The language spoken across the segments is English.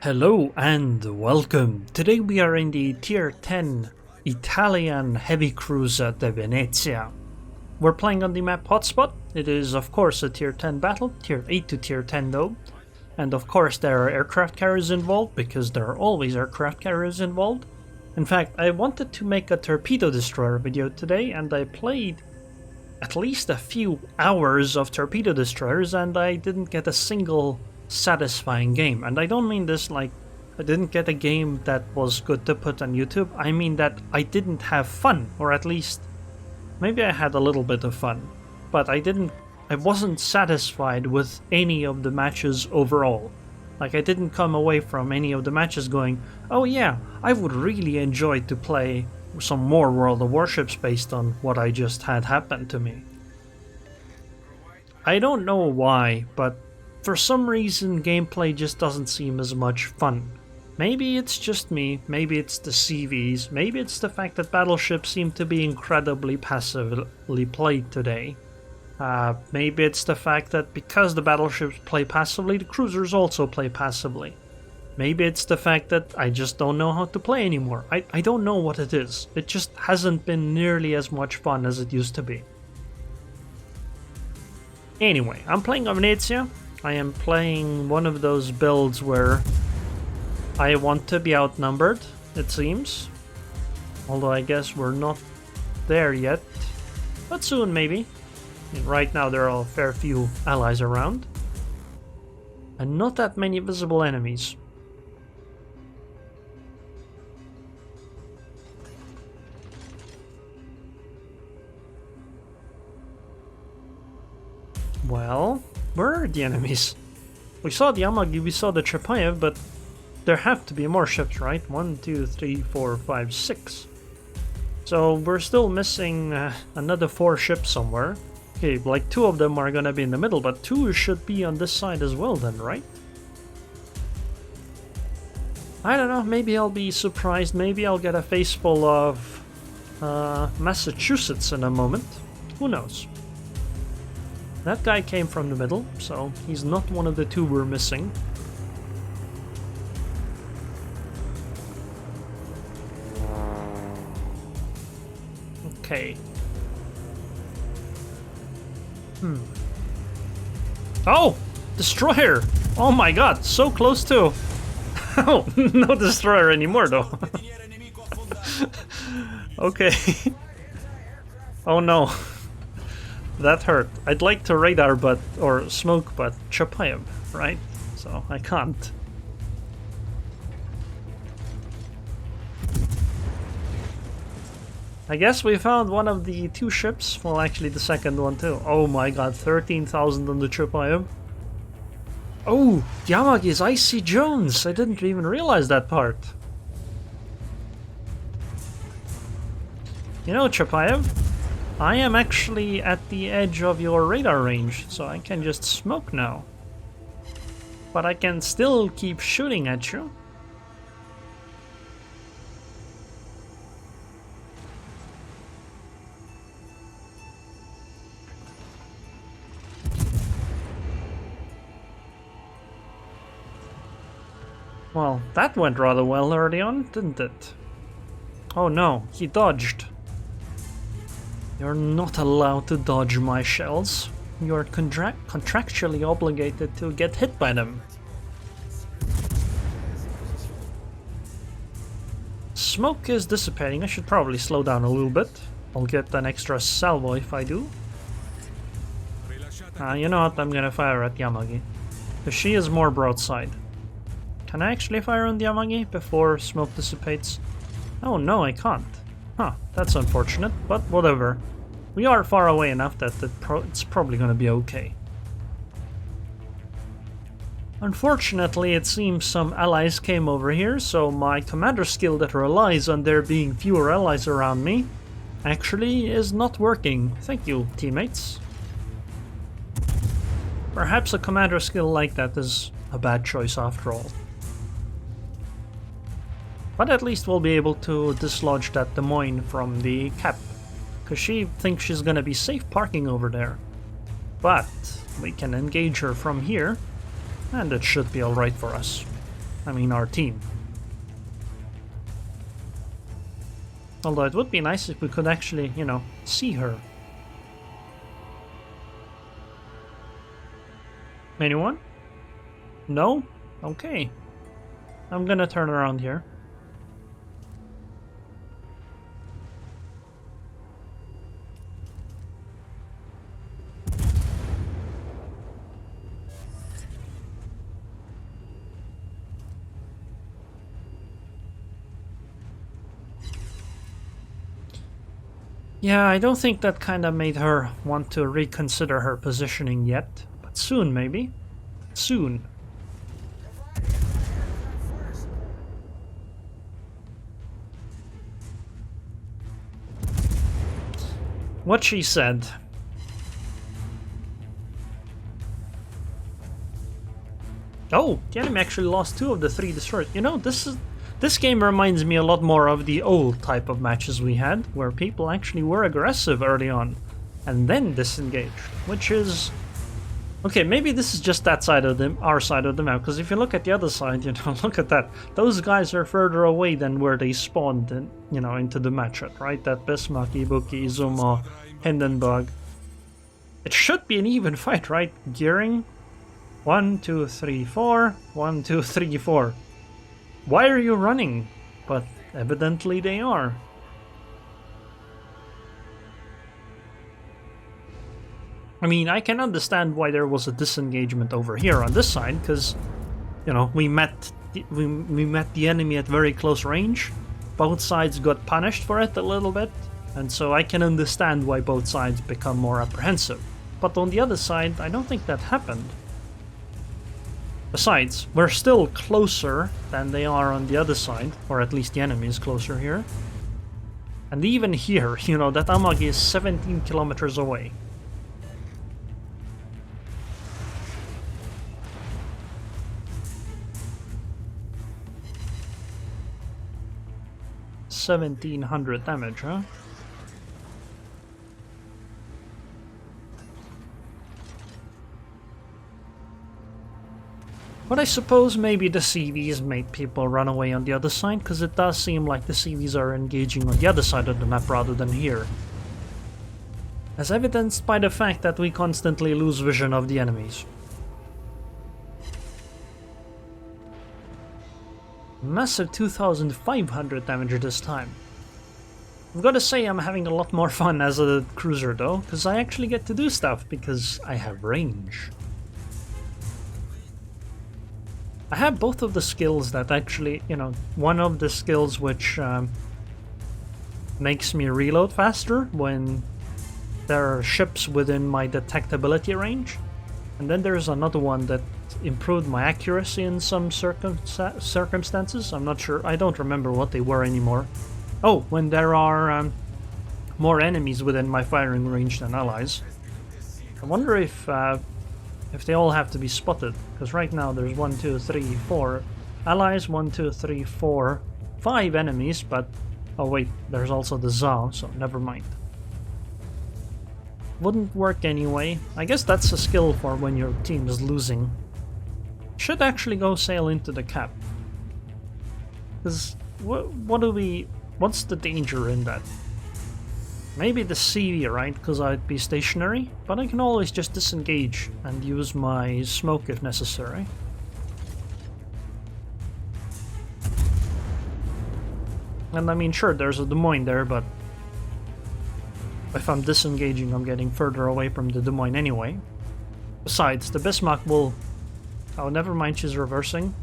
Hello and welcome. Today we are in the Tier 10 Italian heavy cruiser de Venezia. We're playing on the map Hotspot. It is of course a Tier 10 battle, Tier 8 to Tier 10 though. And of course there are aircraft carriers involved, because there are always aircraft carriers involved. In fact, I wanted to make a torpedo destroyer video today, and I played at least a few hours of torpedo destroyers and I didn't get a single satisfying game. And I don't mean this like I didn't get a game that was good to put on YouTube. I mean that I didn't have fun, or at least maybe I had a little bit of fun, but I wasn't satisfied with any of the matches overall. Like, I didn't come away from any of the matches going, oh yeah, I would really enjoy to play some more World of Warships based on what I just had happen to me. I don't know why, but for some reason gameplay just doesn't seem as much fun. Maybe it's just me, maybe it's the CVs, maybe it's the fact that battleships seem to be incredibly passively played today. Maybe it's the fact that because the battleships play passively, the cruisers also play passively. Maybe it's the fact that I just don't know how to play anymore. I don't know what it is. It just hasn't been nearly as much fun as it used to be. Anyway, I'm playing on Venezia. I am playing one of those builds where I want to be outnumbered, it seems. Although I guess we're not there yet. But soon, maybe. I mean, right now there are a fair few allies around. And not that many visible enemies. Well, where are the enemies? We saw the Yamagi, we saw the Chepaev, but there have to be more ships, right? 1, 2, 3, 4, 5, 6. So we're still missing another 4 ships somewhere. Okay, like 2 of them are gonna be in the middle, but 2 should be on this side as well then, right? I don't know, maybe I'll be surprised, maybe I'll get a face full of Massachusetts in a moment. Who knows? That guy came from the middle, so he's not one of the 2 we're missing. Okay. Oh! Destroyer! Oh my god, so close to... Oh, no destroyer anymore though. Okay. Oh no. That hurt. I'd like to radar but, or smoke but Chepaev, right? So I can't. I guess we found one of the 2 ships. Well, actually the second one too. Oh my god, 13,000 on the Chepaev. Oh, Yamagi is Icy Jones. I didn't even realize that part. You know, Chepaev, I am actually at the edge of your radar range, so I can just smoke now. But I can still keep shooting at you. Well, that went rather well early on, didn't it? Oh no, he dodged. You're not allowed to dodge my shells. You're contractually obligated to get hit by them. Smoke is dissipating. I should probably slow down a little bit. I'll get an extra salvo if I do. You know what? I'm gonna fire at Yamagi, because she is more broadside. Can I actually fire on the Yamagi before smoke dissipates? Oh no, I can't. Huh, that's unfortunate, but whatever. We are far away enough that it's probably gonna be okay. Unfortunately, it seems some allies came over here, so my commander skill that relies on there being fewer allies around me actually is not working. Thank you, teammates. Perhaps a commander skill like that is a bad choice after all. But at least we'll be able to dislodge that Des Moines from the cap, because she thinks she's gonna be safe parking over there. But we can engage her from here. And it should be alright for us. I mean, our team. Although it would be nice if we could actually, you know, see her. Anyone? No? Okay. I'm gonna turn around here. Yeah, I don't think that kind of made her want to reconsider her positioning yet, but soon maybe. Soon. What she said. Oh, the enemy actually lost 2 of the 3 destroyers. You know, this game reminds me a lot more of the old type of matches we had, where people actually were aggressive early on, and then disengaged, which is... Okay, maybe this is just that side of our side of the map, because if you look at the other side, you know, look at that. Those guys are further away than where they spawned, in, you know, into the match at, right? That Bismarck, Ibuki, Izumo, Hindenburg. It should be an even fight, right? Gearing. 1, 2, 3, 4. 1, 2, 3, 4. Why are you running? But evidently they are. I mean, I can understand why there was a disengagement over here on this side, because, you know, we met the enemy at very close range. Both sides got punished for it a little bit, and so I can understand why both sides become more apprehensive. But on the other side, I don't think that happened. Besides, we're still closer than they are on the other side, or at least the enemy is closer here. And even here, you know, that Amagi is 17 kilometers away. $1,700 damage, huh? But I suppose maybe the CVs made people run away on the other side, because it does seem like the CVs are engaging on the other side of the map rather than here. As evidenced by the fact that we constantly lose vision of the enemies. Massive 2,500 damage this time. I've got to say I'm having a lot more fun as a cruiser though, because I actually get to do stuff because I have range. I have both of the skills that actually, you know, one of the skills which makes me reload faster when there are ships within my detectability range. And then there's another one that improved my accuracy in some circumstances. I'm not sure, I don't remember what they were anymore. Oh, when there are more enemies within my firing range than allies. I wonder if they all have to be spotted, because right now there's 1, 2, 3, 4 allies, 1, 2, 3, 4, 5 enemies, but oh wait, there's also the Zao, so never mind. Wouldn't work anyway. I guess that's a skill for when your team is losing. Should actually go sail into the cap. Because what's the danger in that? Maybe the CV, right? Because I'd be stationary, but I can always just disengage and use my smoke if necessary. And I mean, sure, there's a Des Moines there, but if I'm disengaging, I'm getting further away from the Des Moines anyway. Besides, the Bismarck will... Oh, never mind, she's reversing.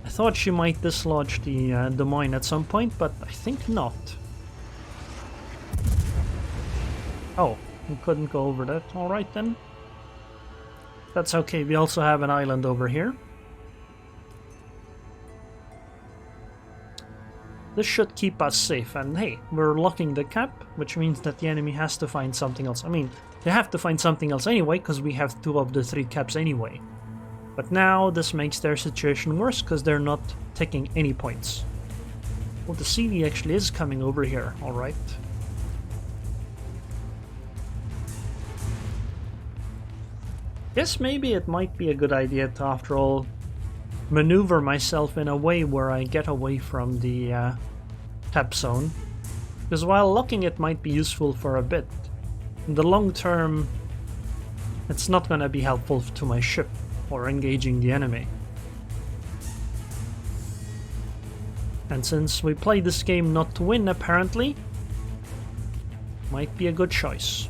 I thought she might dislodge the Des Moines at some point, but I think not. Oh, we couldn't go over that. Alright then. That's okay, we also have an island over here. This should keep us safe, and hey, we're locking the cap, which means that the enemy has to find something else. I mean, they have to find something else anyway, because we have 2 of the 3 caps anyway. But now this makes their situation worse, because they're not taking any points. Well, the CV actually is coming over here, alright. Guess maybe it might be a good idea to, after all, maneuver myself in a way where I get away from the tap zone. Because while locking it might be useful for a bit, in the long term, it's not going to be helpful to my ship or engaging the enemy. And since we play this game not to win, apparently, might be a good choice.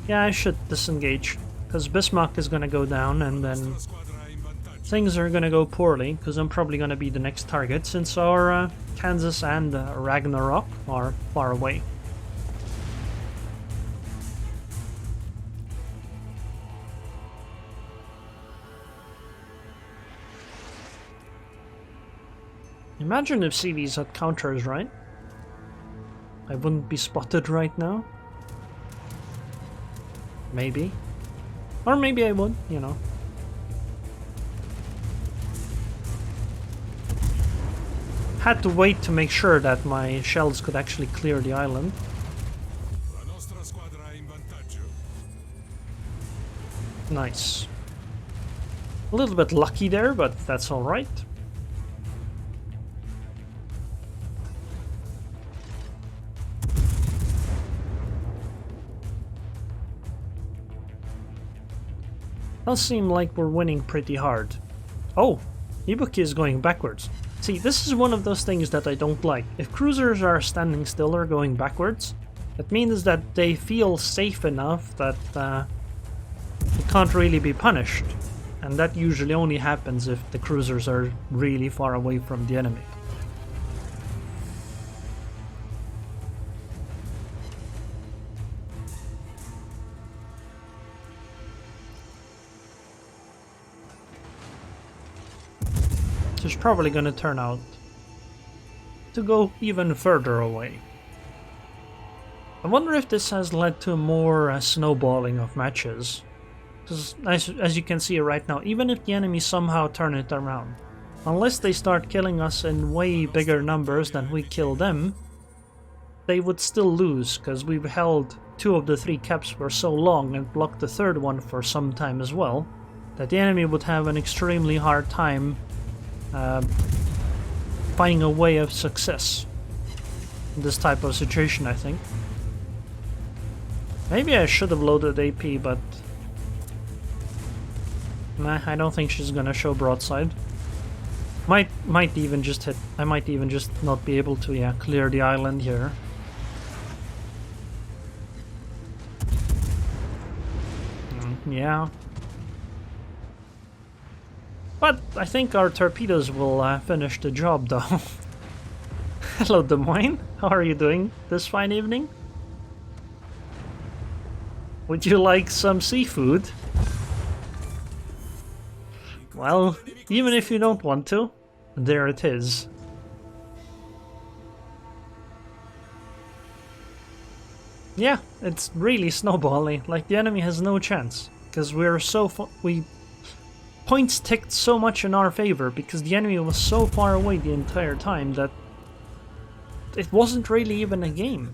Yeah, I should disengage, because Bismarck is gonna go down and then things are gonna go poorly, because I'm probably gonna be the next target since our Kansas and Ragnarok are far away. Imagine if CVs had counters, right? I wouldn't be spotted right now. Maybe. Or maybe I would, you know. Had to wait to make sure that my shells could actually clear the island. Nice. A little bit lucky there, but that's alright. Does seem like we're winning pretty hard. Oh, Ibuki is going backwards. See, this is one of those things that I don't like. If cruisers are standing still or going backwards, that means that they feel safe enough that it can't really be punished. And that usually only happens if the cruisers are really far away from the enemy. So it's probably going to turn out to go even further away. I wonder if this has led to more snowballing of matches. Because as you can see right now, even if the enemy somehow turn it around, unless they start killing us in way bigger numbers than we kill them, they would still lose, because we've held 2 of the 3 caps for so long and blocked the 3rd one for some time as well, that the enemy would have an extremely hard time finding a way of success in this type of situation, I think. Maybe I should have loaded AP, but nah, I don't think she's gonna show broadside. Might even just hit. I might even just not be able to clear the island here. Yeah. But I think our torpedoes will finish the job, though. Hello, Des Moines. How are you doing this fine evening? Would you like some seafood? Well, even if you don't want to, there it is. Yeah, it's really snowballing. Like, the enemy has no chance, because we're so points ticked so much in our favor because the enemy was so far away the entire time that it wasn't really even a game.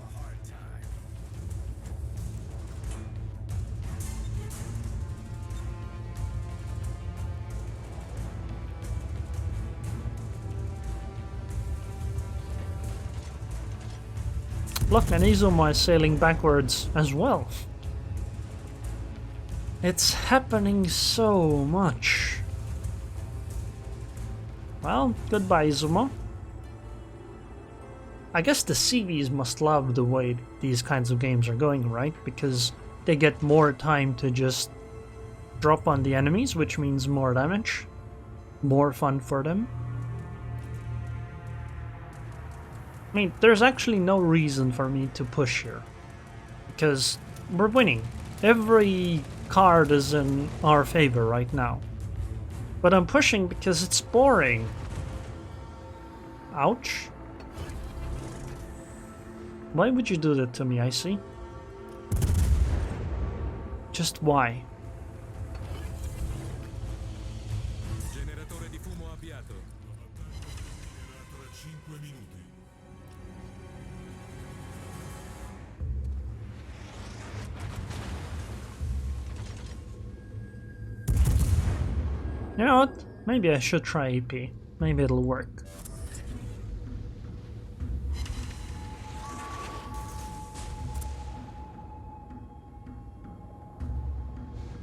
Look, and Izuma is sailing backwards as well. It's happening so much. Well, goodbye, Izuma. I guess the CVs must love the way these kinds of games are going, right? Because they get more time to just drop on the enemies, which means more damage. More fun for them. I mean, there's actually no reason for me to push here. Because we're winning. Every card is in our favor right now. But I'm pushing because it's boring. Ouch. Why would you do that to me, Icy? Just why? You know what? Maybe I should try AP. Maybe it'll work.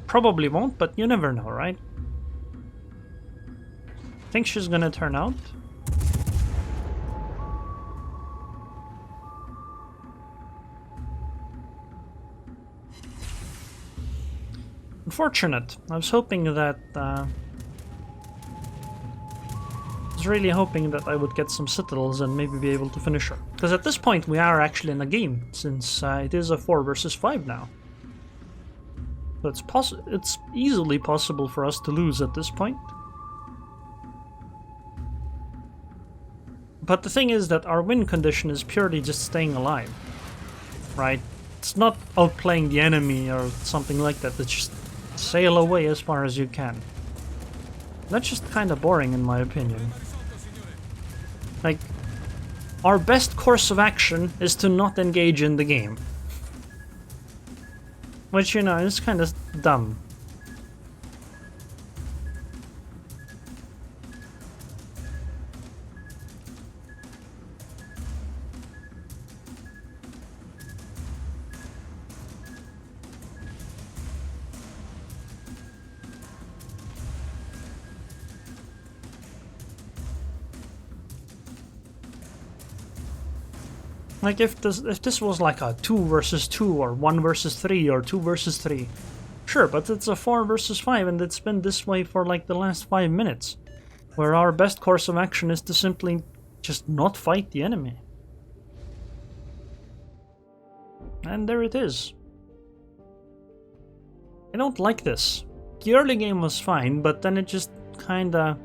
Probably won't, but you never know, right? Think she's gonna turn out? Unfortunate. I was hoping that I was really hoping that I would get some citadels and maybe be able to finish her. Because at this point we are actually in a game, since it is a 4 versus 5 now. So it's easily possible for us to lose at this point. But the thing is that our win condition is purely just staying alive, right? It's not outplaying the enemy or something like that, it's just sail away as far as you can. That's just kind of boring in my opinion. Like, our best course of action is to not engage in the game. Which, you know, is kind of dumb. Like if this was like a 2 versus 2 or 1 versus 3 or 2 versus 3, sure, but it's a 4 versus 5 and it's been this way for like the last 5 minutes, where our best course of action is to simply just not fight the enemy. And there it is. I don't like this. The early game was fine, but then it just kinda...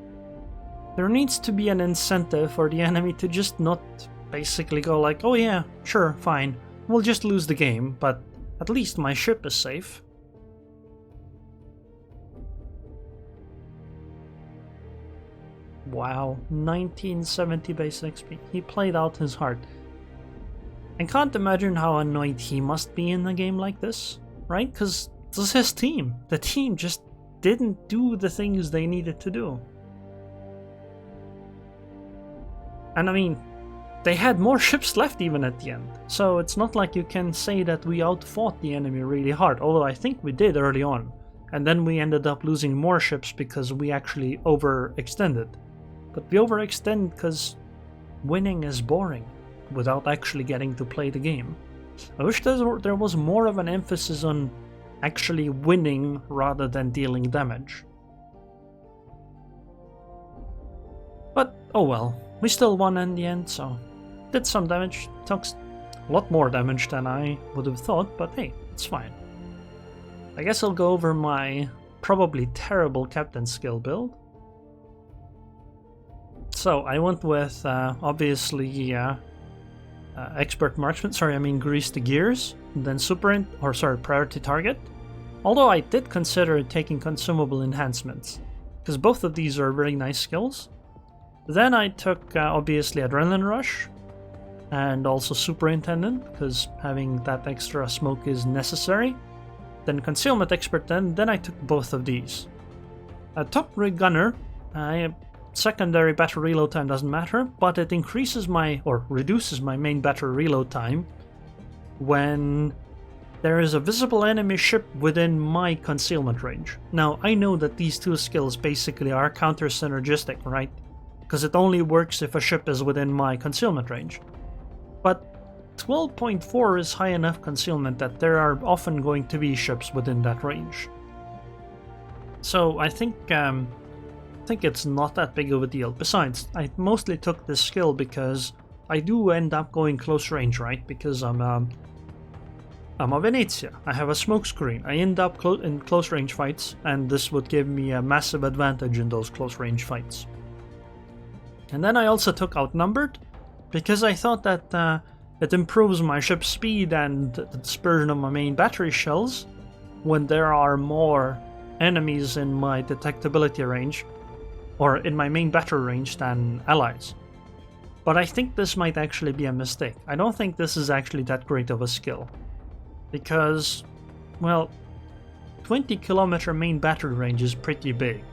There needs to be an incentive for the enemy to just not basically go like, oh yeah, sure, fine, we'll just lose the game, but at least my ship is safe. Wow, 1970 base XP. He played out his heart. I can't imagine how annoyed he must be in a game like this, right? Because this is his team. The team just didn't do the things they needed to do. And I mean, they had more ships left even at the end, so it's not like you can say that we outfought the enemy really hard, although I think we did early on. And then we ended up losing more ships because we actually overextended. But we overextend because winning is boring without actually getting to play the game. I wish there was more of an emphasis on actually winning rather than dealing damage. But oh well, we still won in the end, so did some damage. Took a lot more damage than I would have thought, but hey, it's fine. I guess I'll go over my probably terrible captain skill build. So I went with obviously expert marksman, grease the gears, and then priority target. Although I did consider taking consumable enhancements, because both of these are very nice skills. Then I took obviously adrenaline rush, and also superintendent, because having that extra smoke is necessary. Then concealment expert, then I took both of these. Top rig gunner, secondary battery reload time doesn't matter, but it increases reduces my main battery reload time when there is a visible enemy ship within my concealment range. Now, I know that these two skills basically are counter-synergistic, right? Because it only works if a ship is within my concealment range. But 12.4 is high enough concealment that there are often going to be ships within that range. So I think it's not that big of a deal. Besides, I mostly took this skill because I do end up going close range, right? Because I'm a Venezia. I have a smokescreen. I end up in close range fights, and this would give me a massive advantage in those close range fights. And then I also took outnumbered, because I thought that it improves my ship's speed and the dispersion of my main battery shells when there are more enemies in my detectability range, or in my main battery range, than allies. But I think this might actually be a mistake. I don't think this is actually that great of a skill. Because, well, 20-kilometer main battery range is pretty big.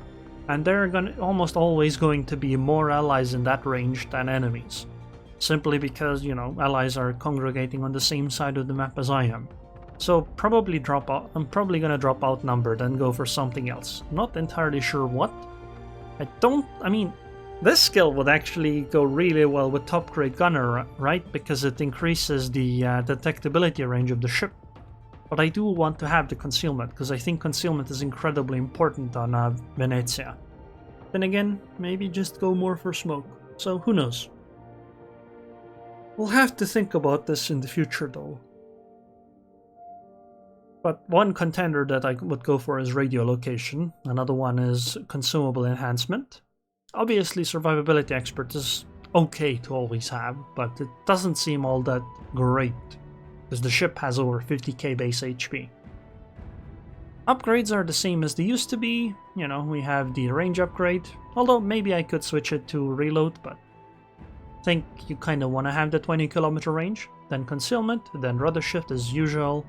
And there are almost always going to be more allies in that range than enemies. Simply because, you know, allies are congregating on the same side of the map as I am. So probably drop out. I'm probably gonna drop outnumbered and go for something else. Not entirely sure what. I mean, this skill would actually go really well with top grade gunner, right? Because it increases the detectability range of the ship. But I do want to have the concealment, because I think concealment is incredibly important on Venezia. Then again, maybe just go more for smoke. So who knows? We'll have to think about this in the future though. But one contender that I would go for is radiolocation, another one is consumable enhancement. Obviously survivability expert is okay to always have, but it doesn't seem all that great, because the ship has over 50k base HP. Upgrades are the same as they used to be, you know, we have the range upgrade, although maybe I could switch it to reload, but I think you kinda wanna have the 20-kilometer range, then concealment, then rudder shift as usual,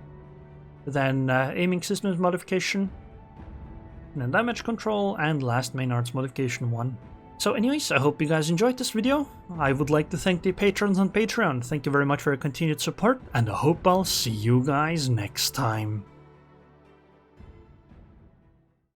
then aiming systems modification, and then damage control, and last main arts modification 1. So anyways, I hope you guys enjoyed this video. I would like to thank the patrons on Patreon. Thank you very much for your continued support, and I hope I'll see you guys next time.